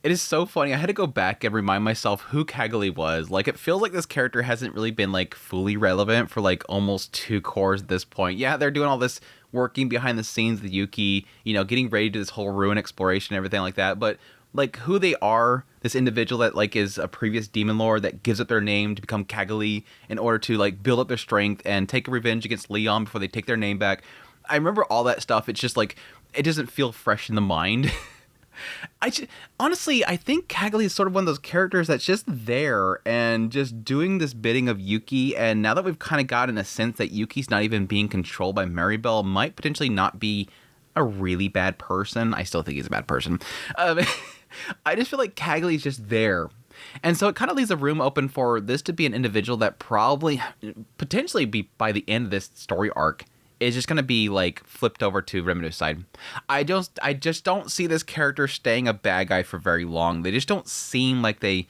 It is so funny. I had to go back and remind myself who Kaggle was. Like, it feels like this character hasn't really been, like, fully relevant for, like, almost 2 cores at this point. Yeah, they're doing all this working behind the scenes, the Yuki, getting ready to this whole ruin exploration and everything like that. But, like, who they are, this individual that, like, is a previous demon lord that gives up their name to become Kaggle in order to, like, build up their strength and take revenge against Leon before they take their name back. I remember all that stuff. It's just, like, it doesn't feel fresh in the mind. Honestly, I think Kaggle is sort of one of those characters that's just there and just doing this bidding of Yuki. And now that we've kind of gotten a sense that Yuki's not even being controlled by Maribel, might potentially not be a really bad person. I still think he's a bad person. I just feel like Kaggle is just there. And so it kind of leaves the room open for this to be an individual that probably, potentially be by the end of this story arc, is just going to be, like, flipped over to Rimuru side. I just don't see this character staying a bad guy for very long. They just don't seem like they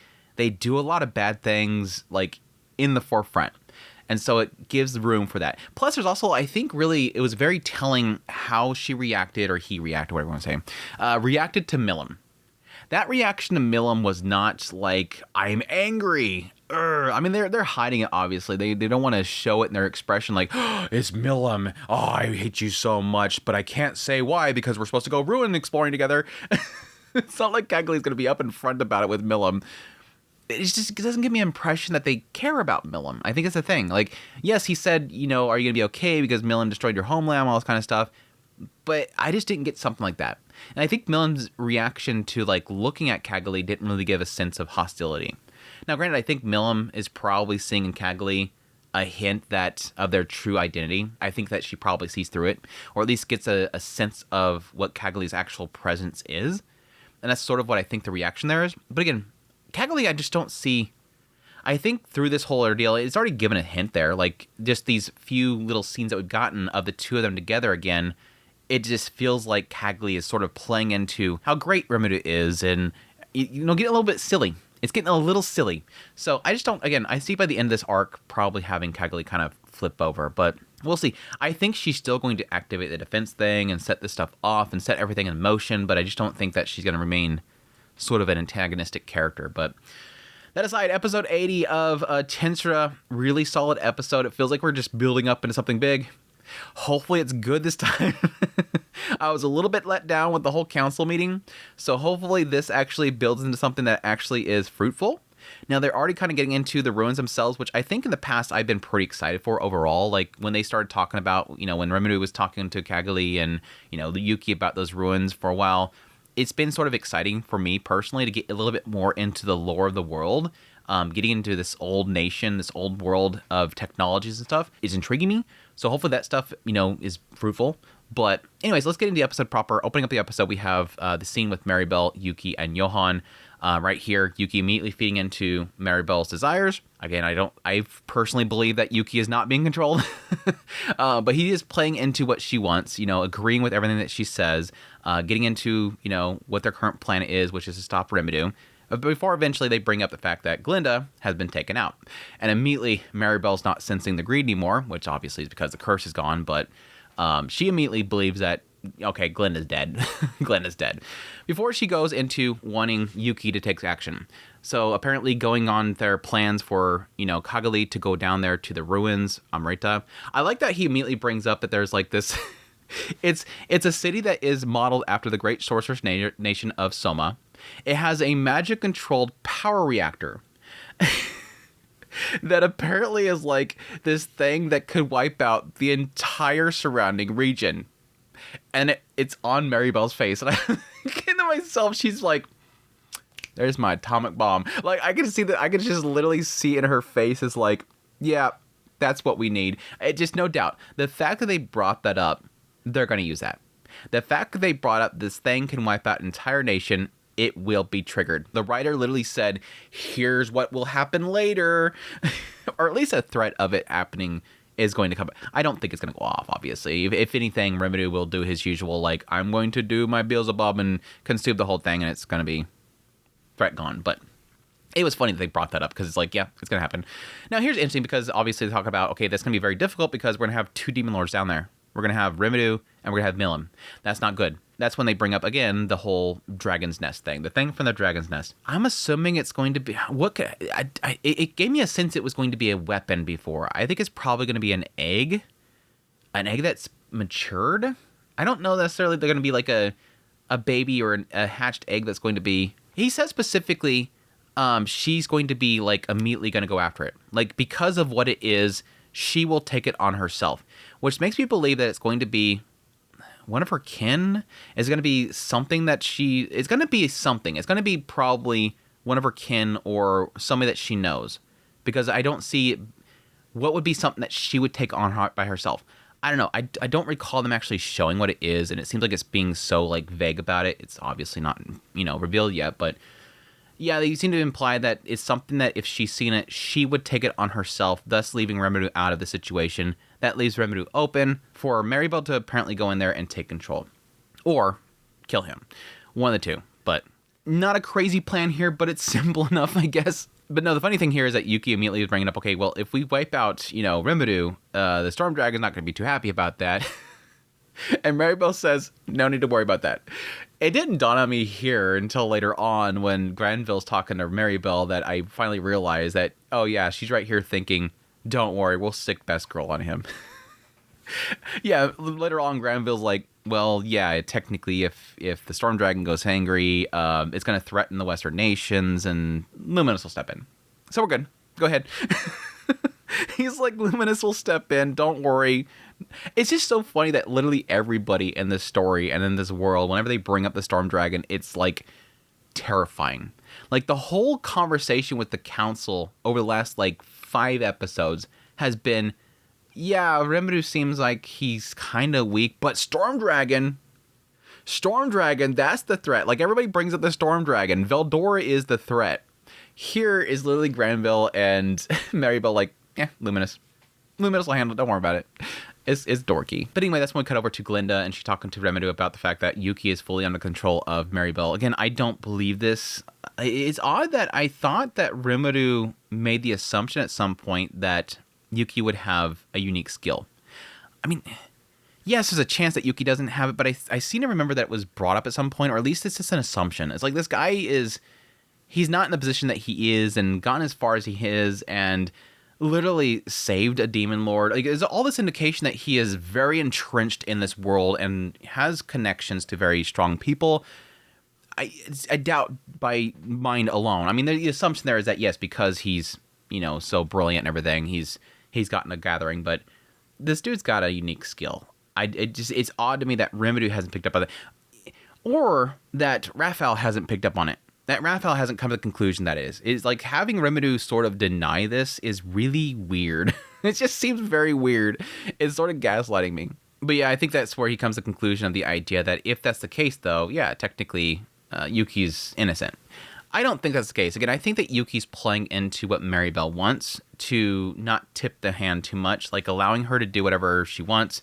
do a lot of bad things, like, in the forefront. And so it gives room for that. Plus, there's also, I think, really, it was very telling how she reacted, or he reacted, whatever you want to say, reacted to Milim. That reaction to Milim was not like, I'm angry. I mean, they're hiding it, obviously. They don't want to show it in their expression like, oh, it's Milim. Oh, I hate you so much, but I can't say why because we're supposed to go ruin exploring together. It's not like Kaggly's going to be up in front about it with Milim. It doesn't give me an impression that they care about Milim. I think it's the thing. Like, yes, he said, are you going to be okay because Milim destroyed your homeland, all this kind of stuff. But I just didn't get something like that. And I think Milim's reaction to, like, looking at Kaggle didn't really give a sense of hostility. Now, granted, I think Milim is probably seeing in Kaggle a hint of their true identity. I think that she probably sees through it, or at least gets a sense of what Kaggly's actual presence is. And that's sort of what I think the reaction there is. But again, Kaggle, I just don't see. I think through this whole ordeal, it's already given a hint there. Like, just these few little scenes that we've gotten of the two of them together again, it just feels like Kaggle is sort of playing into how great Rimuru is and, getting a little bit silly. It's getting a little silly. So I just don't, again, I see by the end of this arc probably having Kaggle kind of flip over, but we'll see. I think she's still going to activate the defense thing and set this stuff off and set everything in motion, but I just don't think that she's going to remain sort of an antagonistic character. But that aside, episode 80 of Tensura, really solid episode. It feels like we're just building up into something big. Hopefully it's good this time. I was a little bit let down with the whole council meeting, so hopefully this actually builds into something that actually is fruitful. Now, they're already kind of getting into the ruins themselves, which I think in the past I've been pretty excited for overall. Like, when they started talking about, when Rimuru was talking to Kaggle and, the Yuki about those ruins for a while, it's been sort of exciting for me personally to get a little bit more into the lore of the world. Getting into this old nation, this old world of technologies and stuff is intriguing me. So hopefully that stuff, is fruitful. But anyways, let's get into the episode proper. Opening up the episode, we have the scene with Maribel, Yuki, and Johan. Right here, Yuki immediately feeding into Maribel's desires. Again, I personally believe that Yuki is not being controlled. But he is playing into what she wants, agreeing with everything that she says, getting into, what their current plan is, which is to stop Rimuru. Before eventually they bring up the fact that Glinda has been taken out. And immediately Maribel's not sensing the greed anymore, which obviously is because the curse is gone, but she immediately believes that, okay, Glinda's dead. Glinda's dead. Before she goes into wanting Yuki to take action. So apparently going on their plans for, Kaggle to go down there to the ruins, Amrita. I like that he immediately brings up that there's like this... It's a city that is modeled after the great sorceress nation of Soma. It has a magic-controlled power reactor that apparently is like this thing that could wipe out the entire surrounding region. And it's on Maribel's face. And I'm thinking to myself, she's like, there's my atomic bomb. Like, I can see that. I can just literally see in her face is like, yeah, that's what we need. It just, no doubt. The fact that they brought that up, they're going to use that. The fact that they brought up this thing can wipe out an entire nation, it will be triggered. The writer literally said, here's what will happen later. Or at least a threat of it happening is going to come. I don't think it's going to go off, obviously. If anything, Rimuru will do his usual, like, I'm going to do my Beelzebub and consume the whole thing, and it's going to be threat gone. But it was funny that they brought that up, because it's like, yeah, it's going to happen. Now, here's interesting, because obviously they talk about, okay, that's going to be very difficult, because we're going to have two Demon Lords down there. We're going to have Rimuru, and we're going to have Milim. That's not good. that's when they bring up again the whole dragon's nest thing, the thing from the dragon's nest. I'm assuming it's going to be it gave me a sense it was going to be a weapon before. I think it's probably going to be an egg that's matured. I don't know necessarily they're going to be like a baby or a hatched egg that's going to be. He says specifically, she's going to be like immediately going to go after it, like because of what it is. She will take it on herself, which makes me believe that it's going to be one of her kin. Is going to be something that it's going to be something. It's going to be probably one of her kin or somebody that she knows, because I don't see what would be something that she would take on by herself. I don't know. I don't recall them actually showing what it is, and it seems like it's being so like vague about it. It's obviously not, revealed yet, but yeah, they seem to imply that it's something that if she's seen it, she would take it on herself, thus leaving Rimuru out of the situation. That leaves Rimuru open for Maribel to apparently go in there and take control. Or kill him. One of the two. But not a crazy plan here, but it's simple enough, I guess. But no, the funny thing here is that Yuki immediately is bringing up, okay, well, if we wipe out, Rimuru, the Storm Dragon's not going to be too happy about that. And Maribel says, no need to worry about that. It didn't dawn on me here until later on when Granville's talking to Maribel that I finally realized that, oh yeah, she's right here thinking, don't worry, we'll stick Best Girl on him. Yeah, later on Granville's like, well, yeah, technically if the Storm Dragon goes angry, it's going to threaten the Western nations and Luminous will step in. So we're good. Go ahead. He's like, Luminous will step in, don't worry. It's just so funny that literally everybody in this story and in this world, whenever they bring up the Storm Dragon, it's like terrifying. Like the whole conversation with the council over the last like 5 episodes has been, yeah, Rimuru seems like he's kind of weak, but Storm Dragon, that's the threat. Like everybody brings up the Storm Dragon. Veldora is the threat. Here is literally Granville and Maribel like, Luminous will handle it, don't worry about it. It's dorky. But anyway, that's when we cut over to Glinda, and she's talking to Rimuru about the fact that Yuki is fully under control of Maribel. Again, I don't believe this. It's odd that I thought that Rimuru made the assumption at some point that Yuki would have a unique skill. I mean, yes, there's a chance that Yuki doesn't have it, but I seem to remember that it was brought up at some point, or at least it's just an assumption. It's like this guy he's not in the position that he is and gotten as far as he is and literally saved a demon lord. Like, there's all this indication that he is very entrenched in this world and has connections to very strong people. I doubt by mind alone. I mean, the assumption there is that, yes, because he's, so brilliant and everything, he's gotten a gathering, but this dude's got a unique skill. It's odd to me that Rimuru hasn't picked up on it, or that Raphael hasn't picked up on it. That Raphael hasn't come to the conclusion that is. It's like having Rimuru sort of deny this is really weird. It just seems very weird. It's sort of gaslighting me. But yeah, I think that's where he comes to the conclusion of the idea that if that's the case, though, yeah, technically Yuki's innocent. I don't think that's the case. Again, I think that Yuki's playing into what Maribel wants, to not tip the hand too much, like allowing her to do whatever she wants,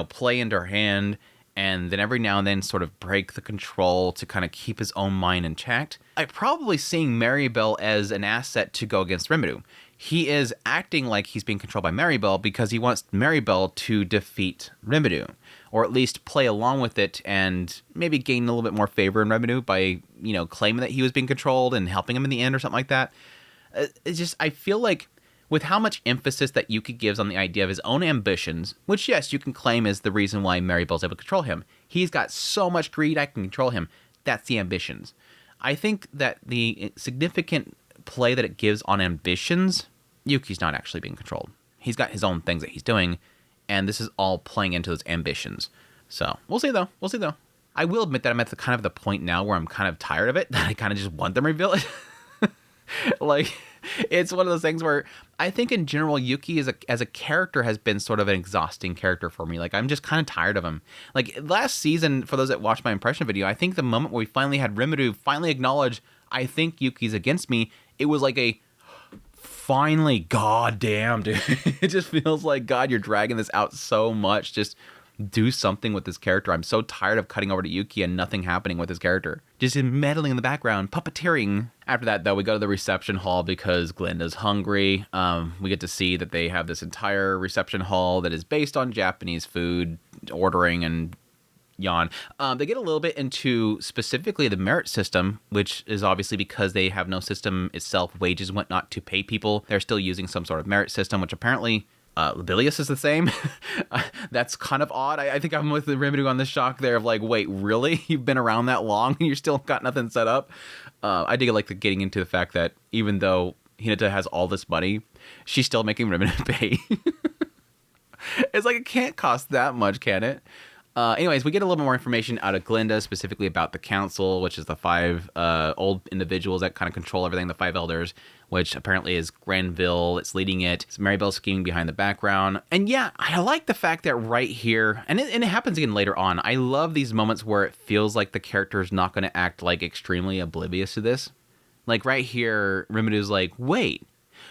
play into her hand, and then every now and then sort of break the control to kind of keep his own mind intact. I'm probably seeing Maribel as an asset to go against Rimuru. He is acting like he's being controlled by Maribel because he wants Maribel to defeat Rimuru, or at least play along with it and maybe gain a little bit more favor in Rimuru by, claiming that he was being controlled and helping him in the end or something like that. It's just, I feel like with how much emphasis that Yuki gives on the idea of his own ambitions, which, yes, you can claim is the reason why Maribel's able to control him. He's got so much greed, I can control him. That's the ambitions. I think that the significant play that it gives on ambitions, Yuki's not actually being controlled. He's got his own things that he's doing, and this is all playing into those ambitions. So, we'll see, though. I will admit that I'm at the point now where I'm kind of tired of it, that I kind of just want them to reveal it. Like, it's one of those things where I think in general Yuki as a character has been sort of an exhausting character for me. Like, I'm just kind of tired of him. Like, last season, for those that watched my impression video, I think the moment where we finally had Rimuru finally acknowledge, I think Yuki's against me, it was like a, finally, goddamn, dude. It just feels like, God, you're dragging this out so much. Just do something with this character. I'm so tired of cutting over to Yuki and nothing happening with his character. Just him meddling in the background, puppeteering. After that, though, we go to the reception hall because Glinda's hungry. We get to see that they have this entire reception hall that is based on Japanese food, ordering and, yawn. They get a little bit into specifically the merit system, which is obviously because they have no system itself, wages and whatnot, to pay people. They're still using some sort of merit system, which apparently Lobilius is the same. That's kind of odd. I think I'm with the Rimuru on the shock there of like, wait, really? You've been around that long and you're still got nothing set up? I dig like getting into the fact that even though Hinata has all this money, she's still making Rimuru pay. It's like, it can't cost that much, can it? Anyways, we get a little bit more information out of Glinda, specifically about the council, which is the 5 old individuals that kind of control everything, the 5 elders, which apparently is Granville. It's leading it. It's Maribel scheming behind the background. And yeah, I like the fact that right here, and it happens again later on, I love these moments where it feels like the character is not going to act like extremely oblivious to this. Like right here, Rimuru's like, wait,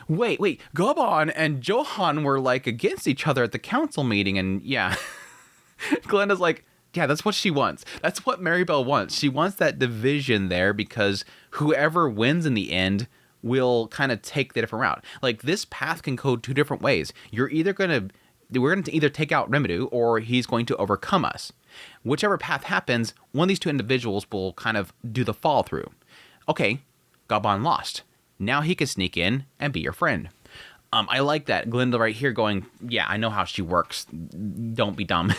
Gobon and Johan were like against each other at the council meeting, and yeah. Glenda's like, yeah, that's what she wants. That's what Maribel wants. She wants that division there because whoever wins in the end will kind of take the different route. Like, this path can go 2 different ways. We're going to either take out Rimuru or he's going to overcome us. Whichever path happens, one of these 2 individuals will kind of do the fall through. Okay, Gabon lost. Now he can sneak in and be your friend. I like that. Glinda right here going, yeah, I know how she works. Don't be dumb.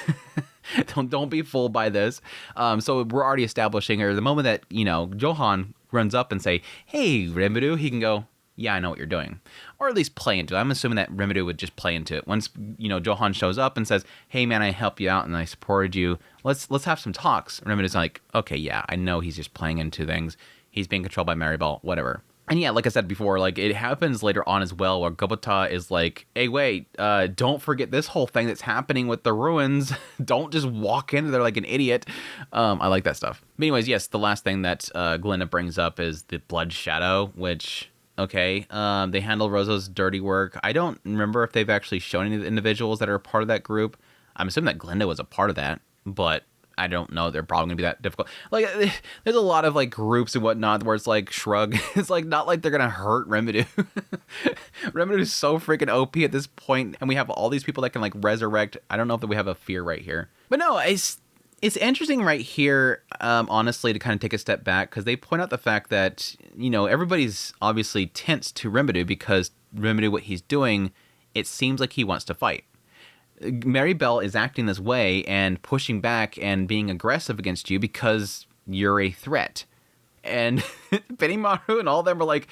don't be fooled by this. So we're already establishing her. The moment that, Johan runs up and say, hey, Rimuru, he can go, yeah, I know what you're doing. Or at least play into it. I'm assuming that Rimuru would just play into it. Once, Johan shows up and says, hey, man, I helped you out and I supported you. Let's have some talks. Rimuru's like, okay, yeah, I know he's just playing into things. He's being controlled by Maribel, whatever. And yeah, like I said before, like it happens later on as well, where Gobota is like, hey, wait, don't forget this whole thing that's happening with the ruins. Don't just walk into there like an idiot. I like that stuff. But anyways, yes, the last thing that Glinda brings up is the Blood Shadow, which, okay, they handle Roso's dirty work. I don't remember if they've actually shown any of the individuals that are a part of that group. I'm assuming that Glinda was a part of that, but I don't know. They're probably gonna be that difficult. Like, there's a lot of like groups and whatnot where it's like shrug. It's like not like they're gonna hurt Rimuru. Rimuru is so freaking OP at this point, and we have all these people that can like resurrect. I don't know if we have a fear right here, but no, it's interesting right here. Honestly, to kind of take a step back because they point out the fact that everybody's obviously tense to Rimuru because Rimuru, what he's doing, it seems like he wants to fight. Maribel is acting this way and pushing back and being aggressive against you because you're a threat. And Benimaru and all of them are like,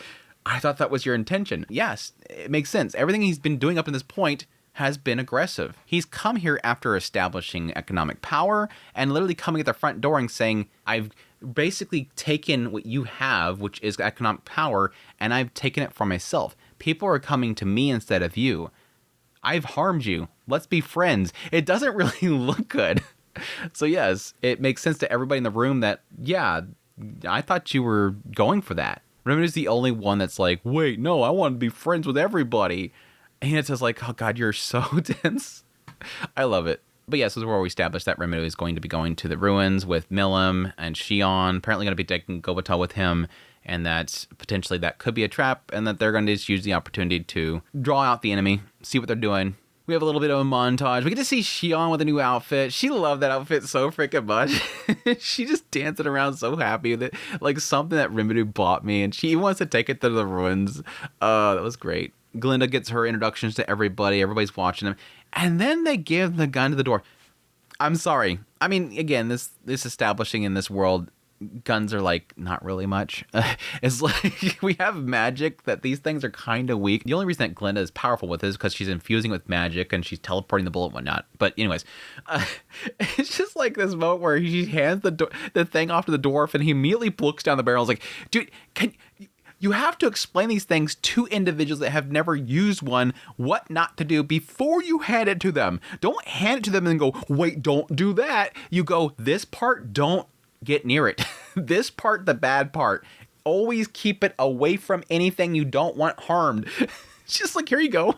I thought that was your intention. Yes, it makes sense. Everything he's been doing up to this point has been aggressive. He's come here after establishing economic power and literally coming at the front door and saying, I've basically taken what you have, which is economic power, and I've taken it for myself. People are coming to me instead of you. I've harmed you. Let's be friends. It doesn't really look good. So yes, it makes sense to everybody in the room that, yeah, I thought you were going for that. Rimuru's the only one that's like, wait, no, I want to be friends with everybody. And it's just like, oh God, you're so tense. I love it. But yes, this is where we established that Rimuru is going to be going to the ruins with Milim and Shion, apparently going to be taking Gobota with him, and that potentially that could be a trap, and that they're going to just use the opportunity to draw out the enemy, see what they're doing. We have a little bit of a montage. We get to see Shion with a new outfit. She loved that outfit so freaking much. She just dancing around so happy with it. Like something that Rimuru bought me, and she wants to take it to the ruins. That was great. Glinda gets her introductions to everybody. Everybody's watching them. And then they give the gun to the door. I'm sorry. I mean, again, this establishing in this world, guns are like not really much. It's like we have magic that these things are kind of weak. The only reason that Glinda is powerful with is because she's infusing with magic and she's teleporting the bullet and whatnot. But anyways, it's just like this moment where he hands the thing off to the dwarf and he immediately looks down the barrel and is like, dude, you have to explain these things to individuals that have never used one, what not to do before you hand it to them. Don't hand it to them and then go, wait, don't do that. You go, this part, don't get near it. This part, the bad part. Always keep it away from anything you don't want harmed. It's just like, here you go.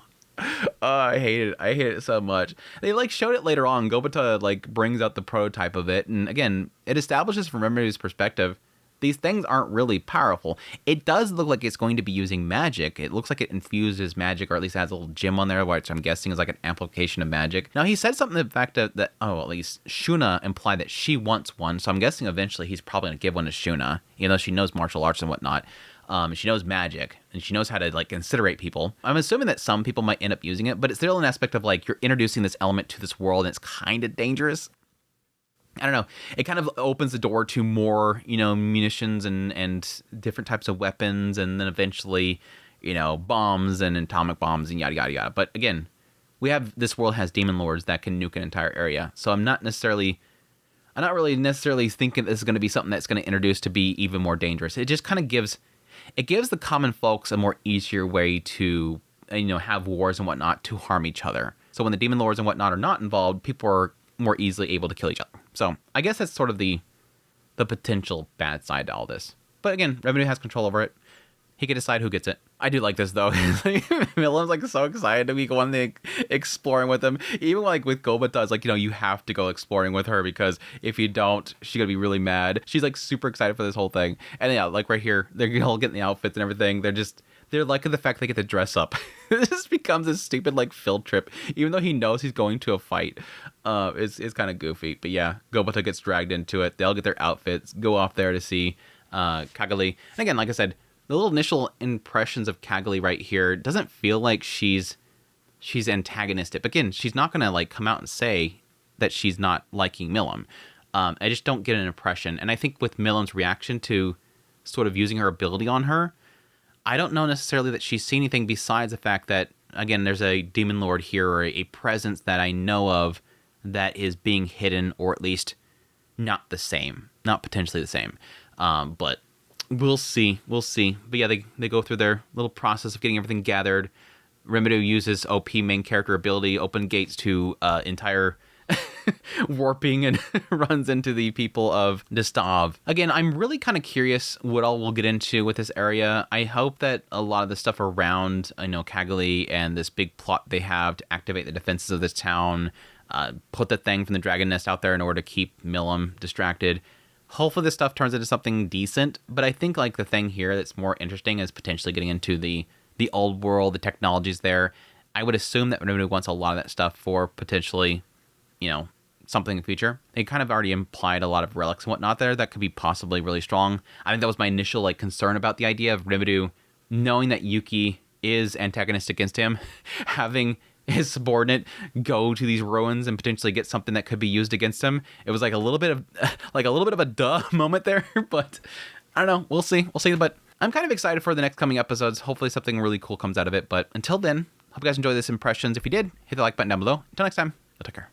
I hate it. I hate it so much. They like showed it later on. Gobota like brings out the prototype of it. And again, it establishes from Rimuru's perspective, these things aren't really powerful. It does look like it's going to be using magic. It looks like it infuses magic, or at least has a little gem on there, which I'm guessing is like an amplification of magic. Now, he said something to the fact that at least Shuna implied that she wants one, so I'm guessing eventually he's probably going to give one to Shuna, even though she knows martial arts and whatnot. She knows magic, and she knows how to, like, incinerate people. I'm assuming that some people might end up using it, but it's still an aspect of, like, you're introducing this element to this world, and it's kind of dangerous. I don't know. It kind of opens the door to more, munitions and different types of weapons, and then eventually, bombs and atomic bombs and yada, yada, yada. But again, this world has demon lords that can nuke an entire area. So I'm not really necessarily thinking this is going to be something that's going to introduce to be even more dangerous. It just kind of gives the common folks a more easier way to, have wars and whatnot to harm each other. So when the demon lords and whatnot are not involved, people are more easily able to kill each other. So I guess that's sort of the potential bad side to all this. But again, Revenue has control over it. He can decide who gets it. I do like this, though. Milim's, like, so excited to be going exploring with him. Even, like, with Gobata, it's like, you have to go exploring with her, because if you don't, she's going to be really mad. She's, like, super excited for this whole thing. And, yeah, like, right here, they're all getting the outfits and everything. They're liking the fact they get to dress up. This just becomes a stupid, like, field trip, even though he knows he's going to a fight. It's kind of goofy. But, yeah, Gobata gets dragged into it. They all get their outfits, go off there to see Kagami. And, again, like I said, the little initial impressions of Kagami right here doesn't feel like she's antagonistic. But again, she's not going to, like, come out and say that she's not liking Milim. I just don't get an impression. And I think with Milim's reaction to sort of using her ability on her, I don't know necessarily that she's seen anything besides the fact that, again, there's a demon lord here, or a presence that I know of that is being hidden, or at least not potentially the same. But we'll see. But yeah, they go through their little process of getting everything gathered. Remedy uses OP main character ability, open gates to entire warping, and runs into the people of Distav. Again, I'm really kind of curious what all we'll get into with this area. I hope that a lot of the stuff around, Kagami and this big plot they have to activate the defenses of this town, put the thing from the dragon nest out there in order to keep Milim distracted. Hopefully this stuff turns into something decent, but I think, like, the thing here that's more interesting is potentially getting into the old world, the technologies there. I would assume that Remedy wants a lot of that stuff for potentially, something in the future. They kind of already implied a lot of relics and whatnot there that could be possibly really strong. I think that was my initial, like, concern about the idea of Remedy knowing that Yuki is antagonistic against him, having his subordinate go to these ruins and potentially get something that could be used against him. It was like a little bit of a duh moment there, but I don't know. We'll see. But I'm kind of excited for the next coming episodes. Hopefully something really cool comes out of it. But until then, hope you guys enjoy this impressions. If you did, hit the like button down below. Until next time, take care.